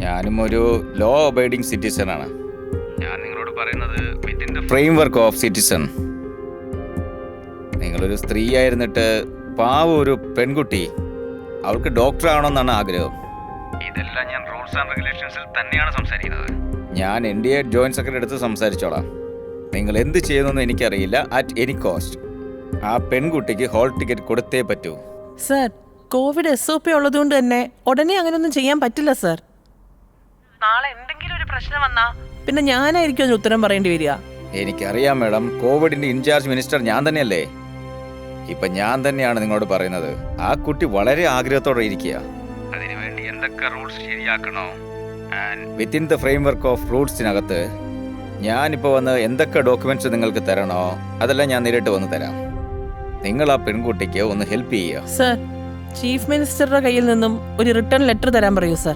ഞാനും ഒരു law ഒബൈഡിങ് citizen ആണ്. ഞാൻ നിങ്ങളോട് പറയുന്നത് within the framework of citizen. നിങ്ങളൊരു സ്ത്രീ ആയിരുന്നിട്ട് പാവം ഒരു പെൺകുട്ടി, അവൾക്ക് ഡോക്ടർ ആവണമെന്നാണ് ആഗ്രഹം. ഇതെല്ലാം ഞാൻ റൂൾസ് ആൻഡ് റെഗുലേഷൻസിൽ തന്നെയാണ് സംസാരിക്കുന്നത്. ഞാൻ NDA ജോയിന്റ് സെക്രട്ടറി അടുത്ത് സംസാരിച്ചോളാം. നിങ്ങൾ എന്ത് ചെയ്യുന്നെന്ന് എനിക്കറിയില്ല. അറ്റ് എനി കോസ്റ്റ് ആ പെൺകുട്ടിക്ക് ഹോൾ ടിക്കറ്റ് കൊടുത്തേ പറ്റൂ. സർ, കോവിഡ് SOP ഉള്ളതുകൊണ്ട് തന്നെ ഉടനെ അങ്ങനെയൊന്നും ചെയ്യാൻ പറ്റില്ല സർ. നാളെ എന്തെങ്കിലും ഒരു പ്രശ്നം വന്നാ പിന്നെ ഞാനായിരിക്കും അതിന് ഉത്തരം പറയേണ്ടി വരിക. എനിക്കറിയാം മാഡം, കോവിഡിന്റെ ഇൻചാർജ് മിനിസ്റ്റർ ഞാൻ തന്നെയല്ലേ. ഇപ്പൊ ഞാൻ തന്നെയാണ് നിങ്ങളോട് പറയുന്നത്. ആ കുട്ടി വളരെ ആഗ്രഹത്തോടെ ഇരിക്കുക. അതിനുവേണ്ടി എന്തൊക്കെ റൂൾസ് ശരിയാക്കണോ and within the framework of റൂൾസിനകത്ത് ഞാനിപ്പോൾ വന്ന് എന്തൊക്കെ ഡോക്യുമെന്റ്സ് നിങ്ങൾക്ക് തരണോ അതെല്ലാം ഞാൻ നേരിട്ട് വന്ന് തരാം. നിങ്ങൾ ആ പെൺകുട്ടിക്ക് ഒന്ന് ഹെൽപ്പ് ചെയ്യുക. സർ, ചീഫ് മിനിസ്റ്ററുടെ കയ്യിൽ നിന്നും ഒരു റിട്ടേൺ ലെറ്റർ തരാൻ പറയൂ സർ.